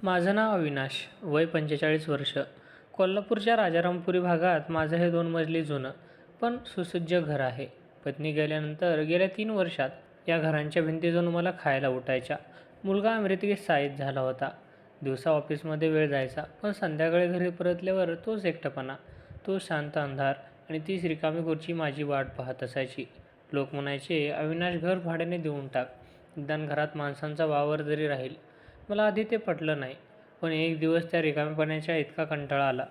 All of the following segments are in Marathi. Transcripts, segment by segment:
माझं नाव अविनाश, वय 45 वर्ष. कोल्हापूरच्या राजारामपुरी भागात माझं हे 2 मजली जुनं पण सुसज्ज घर आहे. पत्नी गेल्यानंतर गेल्या 3 वर्षात या घरांच्या भिंती जणू मला खायला उठायच्या. मुलगा अमेरिकेत स्थायिक झाला होता. दिवसा ऑफिसमध्ये वेळ जायचा, पण संध्याकाळी घरी परतल्यावर तोच एकटेपणा, तो शांत अंधार आणि तीच रिकामी खुर्ची माझी वाट पाहत असायची. लोक म्हणायचे, अविनाश घर भाड्याने देऊन टाक, निदान घरात माणसांचा वावर जरी राहील. मला आधी ते पटलं नाही, पण एक दिवस त्या रिकामेपणाचा इतका कंटाळा आला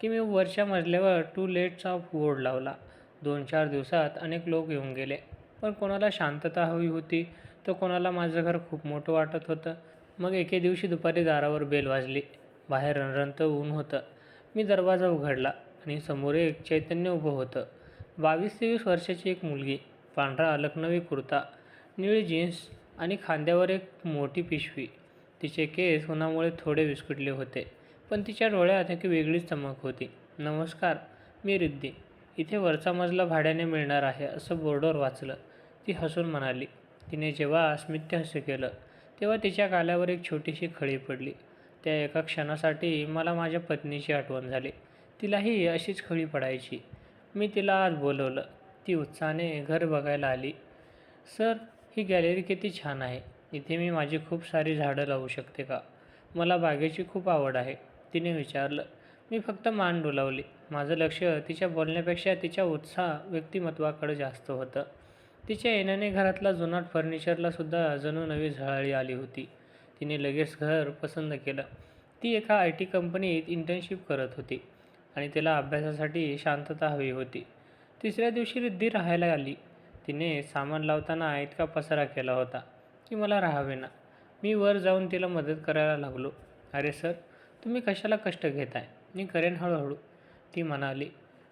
की मी वरच्या मजल्यावर टू लेटचा बोर्ड लावला. 2-4 दिवसात अनेक लोक येऊन गेले, पण कोणाला शांतता हवी होती, तर कोणाला माझं घर खूप मोठं वाटत होतं. मग एके दिवशी दुपारी दारावर बेल वाजली. बाहेर रणरणत ऊन होतं. मी दरवाजा उघडला आणि समोर एक चैतन्य उभं होतं. 22-23 वर्षाची एक मुलगी, पांढरा लखनवी कुर्ता, निळी जीन्स आणि खांद्यावर एक मोठी पिशवी. तिचे केस उन्हामुळे थोडे विस्कटले होते, पण तिच्या डोळ्यात एक वेगळीच चमक होती. नमस्कार, मी रिद्धी. इथे वरचा मजला भाड्याने मिळणार आहे असं बोर्डवर वाचलं. ती हसून म्हणाली. तिने जेव्हा स्मित हास्य केलं, तेव्हा तिच्या गालावर एक छोटीशी खळी पडली. त्या एका क्षणासाठी मला माझ्या पत्नीची आठवण झाली. तिलाही अशीच खळी पडायची. मी तिला आज बोलवलं. ती उत्साहाने घर बघायला आली. सर, ही गॅलरी किती छान आहे. इथे मी माझी खूप सारी झाडं लावू शकते का? मला बागेची खूप आवड आहे, तिने विचारलं. मी फक्त मान डोलावली. माझं लक्ष तिच्या बोलण्यापेक्षा तिच्या उत्साह व्यक्तिमत्वाकडे जास्त होतं. तिच्या येण्याने घरातला जुनाट फर्निचरलासुद्धा जणू नवी झळाळी आली होती. तिने लगेच घर पसंत केलं. ती एका IT कंपनीत इंटर्नशिप करत होती आणि तिला अभ्यासासाठी शांतता हवी होती. तिसऱ्या दिवशी रिद्धी राहायला आली. तिने सामान लावताना इतका पसारा केला होता की मला राहावेना. मी वर जाऊन तिला मदत करायला लागलो. अरे सर, तुम्ही कशाला कष्ट घेताय? मी करेन हळूहळू, ती म्हणाली.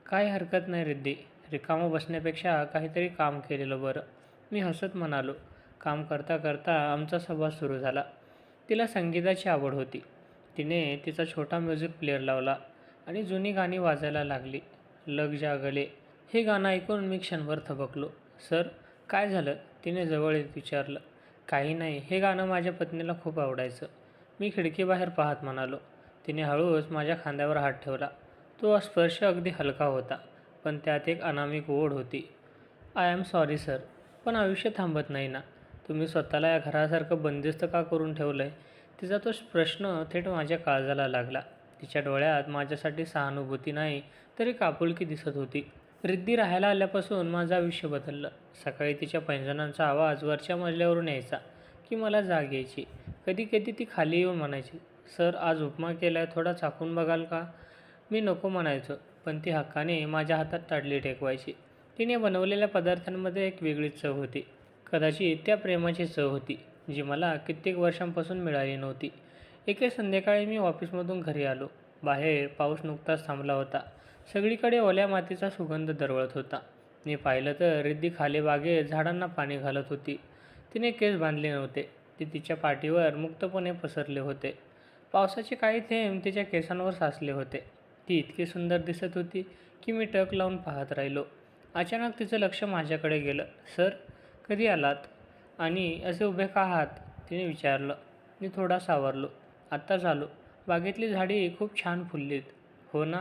काही हरकत नाही रिद्धी, रिकामं बसण्यापेक्षा काहीतरी काम केलेलं बरं, मी हसत म्हणालो. काम करता करता आमचा संवाद सुरू झाला. तिला संगीताची आवड होती. तिने तिचा छोटा म्युझिक प्लेअर लावला आणि जुनी गाणी वाजायला लागली. लग जा गले हे गाणं ऐकून मी क्षणभर थबकलो. सर, काय झालं? तिने जवळ येत विचारलं. काही नाही, हे गाणं माझ्या पत्नीला खूप आवडायचं, मी खिडकीबाहेर पाहत म्हणालो. तिने हळूच माझ्या खांद्यावर हात ठेवला. तो स्पर्श अगदी हलका होता, पण त्यात एक अनामिक ओढ होती. आय एम सॉरी सर, पण आयुष्य थांबत नाही ना. तुम्ही स्वतःला या घरासारखं बंदिस्त का करून ठेवलं आहे? तिचा तो प्रश्न थेट माझ्या काळजाला लागला. तिच्या डोळ्यात माझ्यासाठी सहानुभूती नाही, तरी आपुलकी दिसत होती. रिद्धी राहायला आल्यापासून माझं आयुष्य बदललं. सकाळी तिच्या पैंजणांचा आवाज वरच्या मजल्यावरून यायचा की मला जाग यायची. कधी कधी ती खाली येऊन म्हणायची, सर आज उपमा केलाय, थोडा चाखून बघाल का? मी नको म्हणायचो, पण ती हक्काने माझ्या हातात ताडली टेकवायची. तिने बनवलेल्या पदार्थांमध्ये एक वेगळीच चव होती. कदाचित त्या प्रेमाची चव होती, जी मला कित्येक वर्षांपासून मिळाली नव्हती. एके संध्याकाळी मी ऑफिसमधून घरी आलो. बाहेर पाऊस नुकताच थांबला होता. सगळीकडे ओल्या मातीचा सुगंध दरवळत होता. मी पाहिलं तर रिद्धी खाली बागेत झाडांना पाणी घालत होती. तिने केस बांधले नव्हते, ते तिच्या पाठीवर मुक्तपणे पसरले होते. पावसाचे काही थेंब तिच्या केसांवर साचले होते. ती इतकी सुंदर दिसत होती की मी टक लावून पाहत राहिलो. अचानक तिचं लक्ष माझ्याकडे गेलं. सर, कधी आलात आणि असे उभे का आहात? तिने विचारलं. मी थोडा सावरलो. आत्ताच आलो. बागेतली झाडी खूप छान फुललीत. हो ना,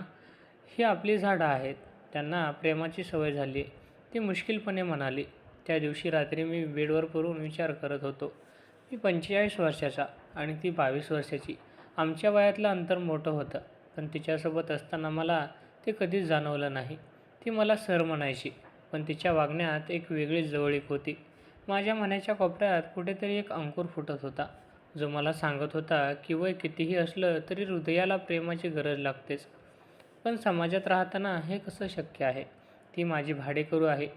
ही आपली झाडं आहेत, त्यांना प्रेमाची सवय झाली आहे, ती मुश्किलपणे म्हणाली. त्या दिवशी रात्री मी बेडवर पडून विचार करत होतो. मी 45 वर्षाचा आणि ती 22 वर्षाची. आमच्या वयातलं अंतर मोठं होतं, पण तिच्यासोबत असताना मला ते कधीच जाणवलं नाही. ती मला सर म्हणायची, पण तिच्या वागण्यात एक वेगळीच जवळीक होती. माझ्या मनाच्या कोपऱ्यात कुठेतरी एक अंकुर फुटत होता, जो मला सांगत होता की वय कितीही असलं तरी हृदयाला प्रेमाची गरज लागतेच. पण समाजात राहताना हे कसं शक्य आहे? ती माझी भाडेकरू आहे,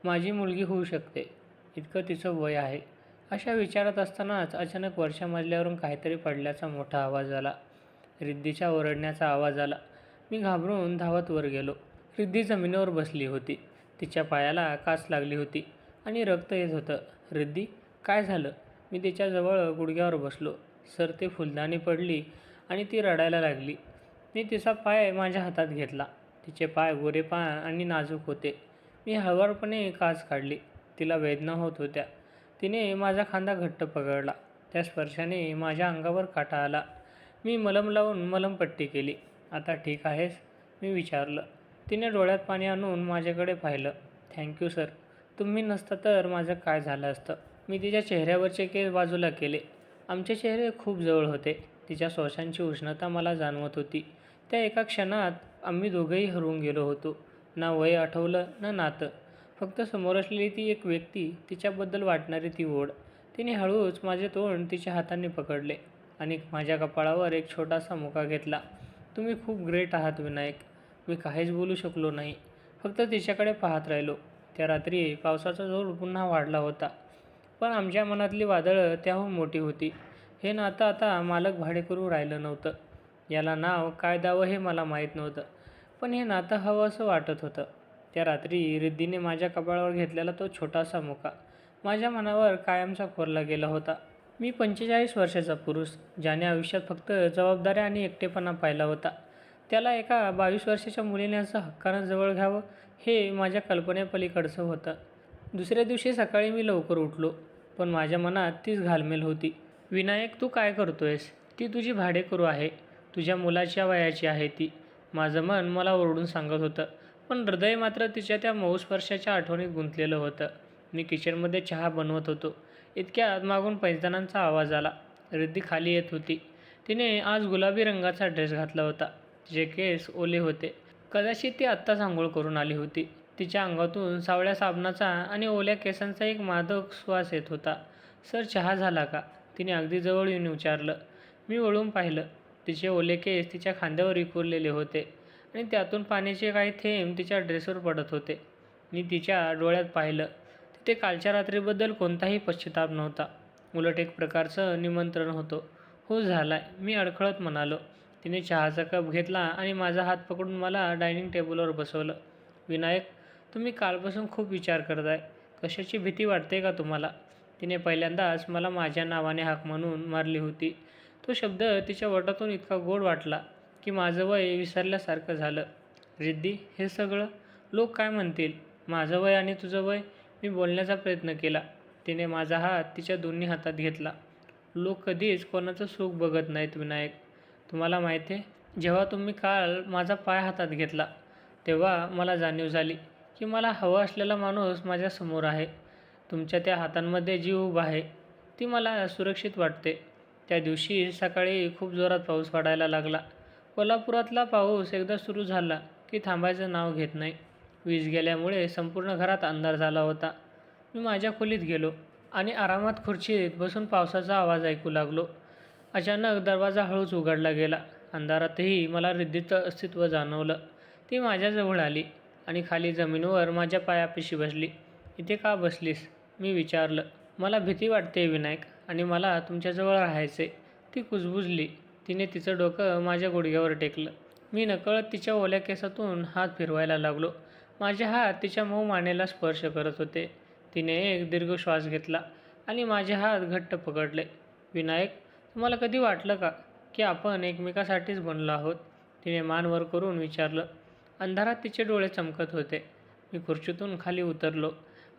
माझी मुलगी होऊ शकते, इतकं तिचं वय आहे. अशा विचारात असतानाच अचानक वरच्या मजल्यावरून काहीतरी पडल्याचा मोठा आवाज आला. रिद्धीच्या ओरडण्याचा आवाज आला. मी घाबरून धावत वर गेलो. रिद्धी जमिनीवर बसली होती. तिच्या पायाला काच लागली होती आणि रक्त येत होतं. रिद्धी, काय झालं? मी तिच्याजवळ गुडघ्यावर बसलो. सर, ते फुलदाणी पडली आणि ती रडायला लागली. मी तिचा पाय माझ्या हातात घेतला. तिचे पाय गोरेपान आणि नाजूक होते. मी हळुवारपणे काच काढली. तिला वेदना होत होत्या. तिने माझा खांदा घट्ट पकडला. त्या स्पर्शाने माझ्या अंगावर काटा आला. मी मलम लावून मलमपट्टी केली. आता ठीक आहेस? मी विचारलं. तिने डोळ्यात पाणी आणून माझ्याकडे पाहिलं. Thank you sir. तुम्ही नसता तर माझं काय झालं असतं? मी तिच्या चेहऱ्यावरचे केस बाजूला केले. आमचे चेहरे खूप जवळ होते. तिच्या श्वासांची उष्णता मला जाणवत होती. त्या एका क्षणात आम्ही दोघंही हरवून गेलो होतो. ना वय आठवलं ना नातं. फक्त समोर असलेली ती एक व्यक्ती, तिच्याबद्दल वाटणारी ती ओढ. तिने हळूच माझे तोंड तिच्या हाताने पकडले आणि माझ्या कपाळावर एक छोटासा मुका घेतला. तुम्ही खूप ग्रेट आहात विनायक. मी काहीच बोलू शकलो नाही. फक्त तिच्याकडे पाहत राहिलो. त्या रात्री पावसाचा जोर पुन्हा वाढला होता. पण आमच्या मनातली वादळं त्याहून मोठी होती. हे नातं आता मालक भाडेकरू राहिलं नव्हतं. याला नाव काय द्यावं हे मला माहीत नव्हतं. पण हे नातं हवं असं वाटत होतं. त्या रात्री रिद्धीने माझ्या कपाळावर घेतलेला तो छोटासा मुका माझ्या मनावर कायमचा कोरला गेला होता. मी 45 वर्षाचा पुरुष, ज्याने आयुष्यात फक्त जबाबदाऱ्या आणि एकटेपणा पाहिला होता. त्याला एका 22 वर्षाच्या मुलीने असं हक्कानं जवळ घ्यावं हे माझ्या कल्पनेपलीकडचं होतं. दुसऱ्या दिवशी सकाळी मी लवकर उठलो. पण माझ्या मनात तीच घालमेल होती. विनायक, तू काय करतोयस? ती तुझी भाडेकरू आहे. तुझ्या मुलाच्या वयाची आहे ती. माझं मन मला ओरडून सांगत होतं. पण हृदय मात्र तिच्या त्या मऊ स्पर्शाच्या आठवणीत गुंतलेलं होतं. मी किचनमध्ये चहा बनवत होतो. इतक्यात मागून पैंजणांचा आवाज आला. रिद्धी खाली येत होती. तिने आज गुलाबी रंगाचा ड्रेस घातला होता. तिचे केस ओले होते. कदाचित ती आत्ताच आंघोळ करून आली होती. तिच्या अंगातून सावळ्या साबणाचा आणि ओल्या केसांचा एक मादक सुवास येत होता. सर, चहा झाला का? तिने अगदी जवळ येऊन विचारलं. मी वळून पाहिलं. तिचे ओले केस तिच्या खांद्यावर विखुरलेले होते आणि त्यातून पाण्याचे काही थेंब तिच्या ड्रेसवर पडत होते. मी तिच्या डोळ्यात पाहिलं. तिथे कालच्या रात्रीबद्दल कोणताही पश्चाताप नव्हता. उलट एक प्रकारचं निमंत्रण होतं. हो, झालाय, मी अडखळत म्हणालो. तिने चहाचा कप घेतला आणि माझा हात पकडून मला डायनिंग टेबलवर बसवलं. विनायक, तुम्ही कालपासून खूप विचार करताय. कशाची भीती वाटते का तुम्हाला? तिने पहिल्यांदाच मला माझ्या नावाने हाक म्हणून मारली होती. तो शब्द तिच्या ओठातून इतका गोड वाटला की माझं वय विसरल्यासारखं झालं. रिद्धी, हे सगळं लोक काय म्हणतील? माझं वय आणि तुझं वय? मी बोलण्याचा प्रयत्न केला. तिने माझा हात तिच्या दोन्ही हातात घेतला. लोक कधीच कोणाचं सुख बघत नाहीत विनायक. तुम्हाला माहिती आहे, जेव्हा तुम्ही काल माझा पाय हातात घेतला तेव्हा मला जाणीव झाली की मला हवा असलेला माणूस माझ्यासमोर आहे. तुमच्या त्या हातांमध्ये जी ऊब आहे ती मला सुरक्षित वाटते. त्या दिवशी सकाळी खूप जोरात पाऊस पडायला लागला. कोल्हापुरातला पाऊस एकदा सुरू झाला की थांबायचं नाव घेत नाही. वीज गेल्यामुळे संपूर्ण घरात अंधार झाला होता. मी माझ्या खोलीत गेलो आणि आरामात खुर्चीत बसून पावसाचा आवाज ऐकू लागलो. अचानक दरवाजा हळूच उघडला गेला. अंधारातही मला रिद्धीचं अस्तित्व जाणवलं. ती माझ्याजवळ आली आणि खाली जमिनीवर माझ्या पायापाशी बसली. इथे का बसलीस? मी विचारलं. मला भीती वाटते विनायक आणि मला तुमच्याजवळ राहायचे. ती कुजबुजली. तिने तिचं डोकं माझ्या गुडघ्यावर टेकलं. मी नकळत तिच्या ओल्या केसातून हात फिरवायला लागलो. माझे हात तिच्या मऊ मानेला स्पर्श करत होते. तिने एक दीर्घ श्वास घेतला आणि माझे हात घट्ट पकडले. विनायक, तुम्हाला कधी वाटलं का की आपण एकमेकासाठीच बनलो आहोत? तिने मान वर करून विचारलं. अंधारात तिचे डोळे चमकत होते. मी खुर्चीतून खाली उतरलो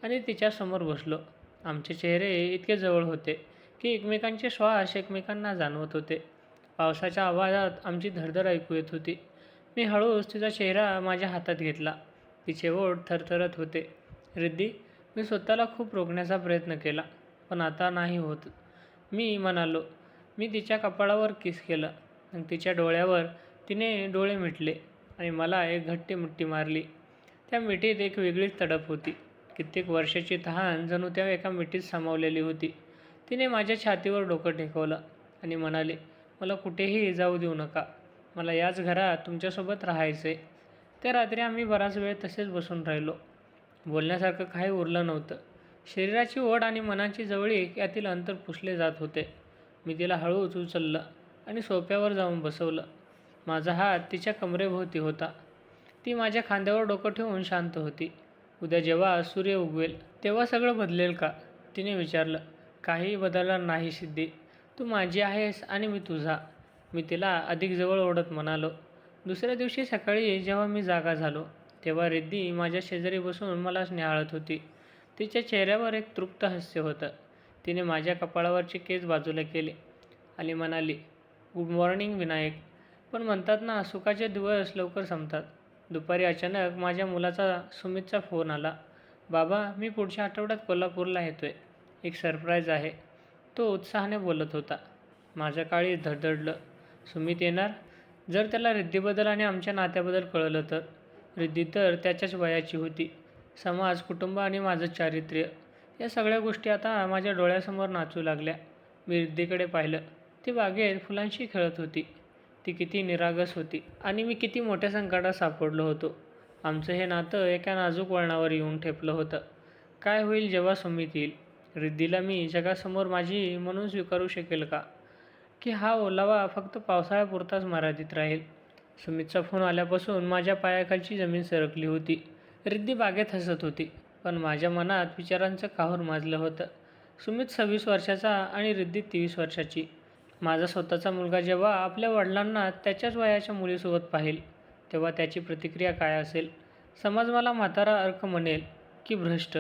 आणि तिच्यासमोर बसलो. आमचे चेहरे इतके जवळ होते की एकमेकांचे श्वास एकमेकांना जाणवत होते. पावसाच्या आवाजात आमची धडधड ऐकू येत होती. मी हळूच तिचा चेहरा माझ्या हातात घेतला. तिचे ओठ थरथरत होते. रिद्धी, मी स्वतःला खूप रोखण्याचा प्रयत्न केला, पण आता नाही होत, मी म्हणालो. मी तिच्या कपाळावर किस केलं. मग तिच्या डोळ्यावर तिने डोळे मिटले आणि मला एक घट्ट मिठी मारली. त्या मिठीत एक वेगळीच तडप होती. कित्येक वर्षाची तहान जणू त्या एका मिठीत सामावलेली होती. तिने माझ्या छातीवर डोकं टेकवलं आणि म्हणाली, मला कुठेही जाऊ देऊ नका. मला याच घरात तुमच्यासोबत राहायचे. त्या रात्री आम्ही बराच वेळ तसेच बसून राहिलो. बोलण्यासारखं काही उरलं नव्हतं. शरीराची ओढ आणि मनाची जवळीक यातील अंतर पुसले जात होते. मी तिला हळूच उचललं आणि सोफ्यावर जाऊन बसवलं. माझा हात तिच्या कमरेभोवती होता. ती माझ्या खांद्यावर डोकं ठेवून शांत होती. उद्या जेव्हा सूर्य उगवेल तेव्हा सगळं बदलेल का? तिने विचारलं. काहीही बदलणार नाही सिद्धी. तू माझी आहेस आणि मी तुझा. मी तिला अधिक जवळ ओढत म्हणालो. दुसऱ्या दिवशी सकाळी जेव्हा मी जागा झालो तेव्हा रिद्धी माझ्या शेजारी बसून मलाच निहाळत होती. तिच्या चेहऱ्यावर एक तृप्त हास्य होतं. तिने माझ्या कपाळावरचे केस बाजूला केले आणि म्हणाली, गुड मॉर्निंग विनायक. पण म्हणतात ना, सुखाचे दिवस लवकर संपतात. दुपारी अचानक माझ्या मुलाचा सुमितचा फोन आला. बाबा, मी पुढच्या आठवड्यात कोल्हापूरला येतोय. एक सरप्राईज आहे. तो उत्साहाने बोलत होता. माझं काळीज धडधडलं. सुमित येणार? जर त्याला रिद्धीबद्दल आणि आमच्या नात्याबद्दल कळलं तर? रिद्धी तर त्याच्याच वयाची होती. समाज, कुटुंब आणि माझं चारित्र्य या सगळ्या गोष्टी आता माझ्या डोळ्यासमोर नाचू लागल्या. मी रिद्धीकडे पाहिलं. ती बागेत फुलांशी खेळत होती. ती किती निरागस होती आणि मी किती मोठ्या संकटात सापडलो होतो. आमचं हे नातं एका नाजूक वळणावर येऊन ठेपलं होतं. काय होईल जेव्हा सुमित येईल? रिद्धीला मी जगासमोर माझी म्हणून स्वीकारू शकेल का? की हा ओलावा फक्त पावसाळ्यापुरताच मर्यादित राहील? सुमितचा फोन आल्यापासून माझ्या पायाखालची जमीन सरकली होती. रिद्धी बागेत हसत होती, पण माझ्या मनात विचारांचं काहूर माजलं होतं. सुमित 26 वर्षाचा आणि रिद्धी 23 वर्षाची. माझा स्वतःचा मुलगा जेव्हा आपल्या वडिलांना त्याच्याच वयाच्या मुलीसोबत पाहील, तेव्हा त्याची प्रतिक्रिया काय असेल? समाज मला म्हातारा अर्क म्हणेल की भ्रष्ट?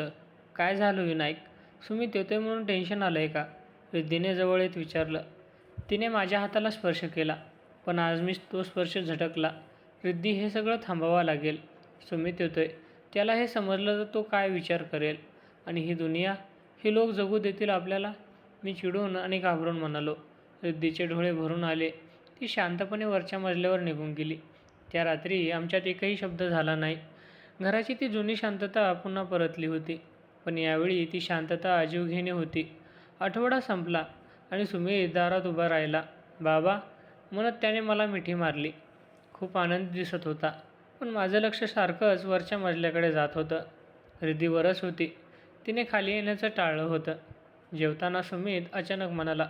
काय झालं विनायक? सुमित येतोय म्हणून टेन्शन आलं आहे का? रिद्धीने जवळ येत विचारलं. तिने माझ्या हाताला स्पर्श केला, पण आज मी तो स्पर्श झटकला. रिद्धी, हे सगळं थांबावं लागेल. सुमित येतोय. त्याला हे समजलं तर तो काय विचार करेल? आणि ही दुनिया, हे लोक जगू देतील आपल्याला? मी चिडून आणि घाबरून म्हणालो. रिद्धीचे डोळे भरून आले. ती शांतपणे वरच्या मजल्यावर निघून गेली. त्या रात्री आमच्यात एकही शब्द झाला नाही. घराची ती जुनी शांतता पुन्हा परतली होती. पण यावेळी ती शांतता जीवघेणी होती. आठवडा संपला आणि सुमित दारात उभा राहिला. बाबा म्हणत त्याने मला मिठी मारली. खूप आनंदी दिसत होता, पण माझं लक्ष सारखंच वरच्या मजल्याकडे जात होतं. रिद्धी वरच होती. तिने खाली येण्याचं टाळलं होतं. जेवताना सुमित अचानक म्हणाला,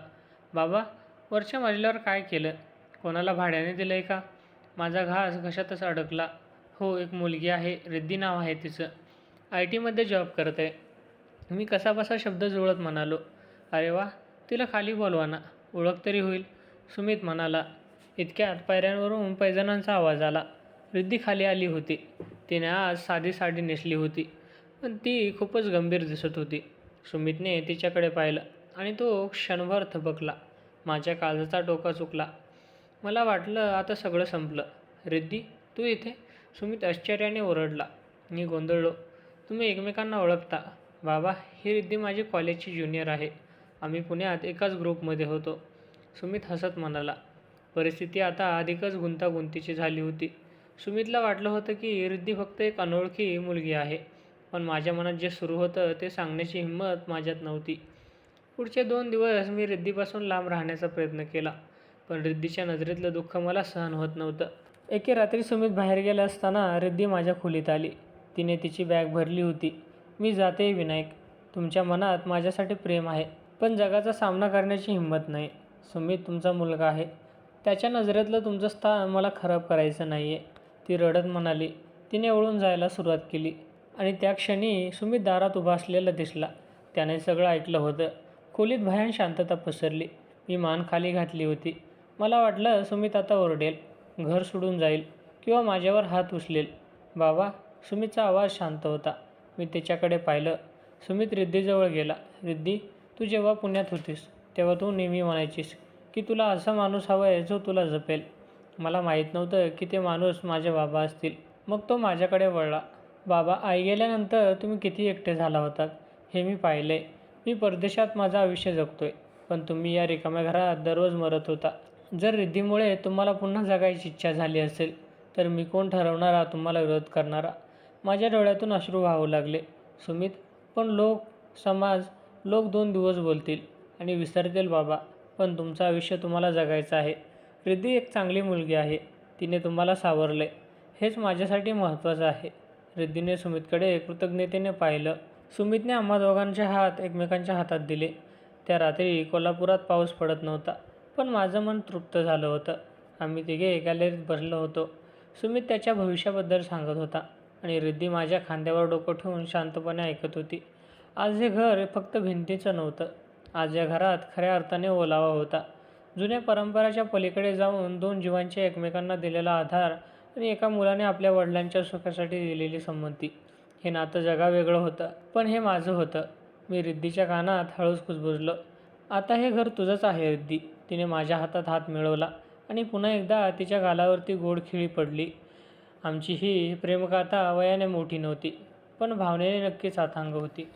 बाबा, वरच्या मजल्यावर काय केलं? कोणाला भाड्याने दिलं आहे का? माझा घास घशातच अडकला. हो, एक मुलगी आहे, रिद्धी नाव आहे तिचं. IT मध्ये जॉब करते. मी कसाबसा शब्द जुळत म्हणालो. अरे वा, तिला खाली बोलवा ना, ओळख तरी होईल. सुमित म्हणाला. इतक्यात पायऱ्यांवरून पैजणांचा आवाज आला. रिद्धी खाली आली होती. तिने आज साधी साडी नेसली होती, पण ती खूपच गंभीर दिसत होती. सुमितने तिच्याकडे पाहिलं आणि तो क्षणभर थबकला. माझ्या काळजाचा डोका चुकला. मला वाटलं आता सगळं संपलं. रिद्धी, तू इथे? सुमित आश्चर्याने ओरडला. मी गोंधळलो. तुम्ही एकमेकांना ओळखता? बाबा, ही रिद्धी माझी कॉलेजची ज्युनियर आहे. आम्ही पुण्यात एकाच ग्रुपमध्ये होतो. सुमित हसत म्हणाला. परिस्थिती आता अधिकच गुंतागुंतीची झाली होती. सुमितला वाटलं होतं की रिद्धी फक्त एक अनोळखी मुलगी आहे, पण माझ्या मनात जे सुरू होतं ते सांगण्याची हिंमत माझ्यात नव्हती. पुढचे 2 दिवस मी रिद्धीपासून लांब राहण्याचा प्रयत्न केला, पण रिद्धीच्या नजरेतलं दुःख मला सहन होत नव्हतं. एके रात्री सुमित बाहेर गेला असताना रिद्धी माझ्या खोलीत आली. तिने तिची बॅग भरली होती. मी जाते विनायक. तुमच्या मनात माझ्यासाठी प्रेम आहे, पण जगाचा सामना करण्याची हिंमत नाही. सुमित तुमचा मुलगा आहे. त्याच्या नजरेतलं तुमचं स्थान मला खराब करायचं नाही आहे, ती रडत म्हणाली. तिने वळून जायला सुरुवात केली आणि त्या क्षणी सुमित दारात उभा असलेला दिसला. त्याने सगळं ऐकलं होतं. खोलीत भयान शांतता पसरली. मी मान खाली घातली होती. मला वाटलं सुमित आता ओरडेल, घर सोडून जाईल किंवा माझ्यावर हात उचलेल. बाबा, सुमितचा आवाज शांत होता. मी त्याच्याकडे पाहिलं. सुमित रिद्धीजवळ गेला. रिद्धी, तू जेव्हा पुण्यात होतीस तेव्हा तू नेहमी म्हणायचीस की तुला असा माणूस हवा आहे जो तुला जपेल. मला माहीत नव्हतं की ते माणूस माझे बाबा असतील. मग तो माझ्याकडे वळला. बाबा, आई गेल्यानंतर तुम्ही किती एकटे झाला होतात हे मी पाहिलं आहे. मी परदेशात माझं आयुष्य जगतोय, पण तुम्ही या रिकाम्या घरात दररोज मरत होता. जर रिद्धीमुळे तुम्हाला पुन्हा जगायची इच्छा झाली असेल तर मी कोण ठरवणारा तुम्हाला विरोध करणारा? माझ्या डोळ्यातून अश्रू वाहू लागले. सुमित, पण लोक, समाज, लोक 2 दिवस बोलतील आणि विसरतील बाबा, पण तुमचं आयुष्य तुम्हाला जगायचं आहे. रिद्धी एक चांगली मुलगी आहे. तिने तुम्हाला सावरले. हेच माझ्यासाठी महत्त्वाचं आहे. रिद्धीने सुमितकडे कृतज्ञतेने पाहिलं. सुमितने आम्हा दोघांचे हात एकमेकांच्या हातात दिले. त्या रात्री कोल्हापुरात पाऊस पडत नव्हता, पण माझं मन तृप्त झालं होतं. आम्ही तिघे गॅलरीत बसलो होतो. सुमित त्याच्या भविष्याबद्दल सांगत होता आणि रिद्धी माझ्या खांद्यावर डोकं ठेवून शांतपणे ऐकत होती. आज हे घर फक्त भिंतीचं नव्हतं. आज या घरात खऱ्या अर्थाने ओलावा होता. जुन्या परंपराच्या पलीकडे जाऊन 2 जीवांचे एकमेकांना दिलेला आधार आणि एका मुलाने आपल्या वडिलांच्या सुखासाठी दिलेली संमती. हे नातं जगावेगळं होतं, पण हे माझं होतं. मी रिद्धीच्या कानात हळूच कुजबुजलो. आता हे घर तुझंच आहे रिद्धी. तिने माझ्या हातात हात मिळवला आणि पुन्हा एकदा तिच्या गालावरती गोड खिळी पडली. आमची ही प्रेमगाथा वयाने मोठी नव्हती, पण भावनेने नक्कीच अथांग होती.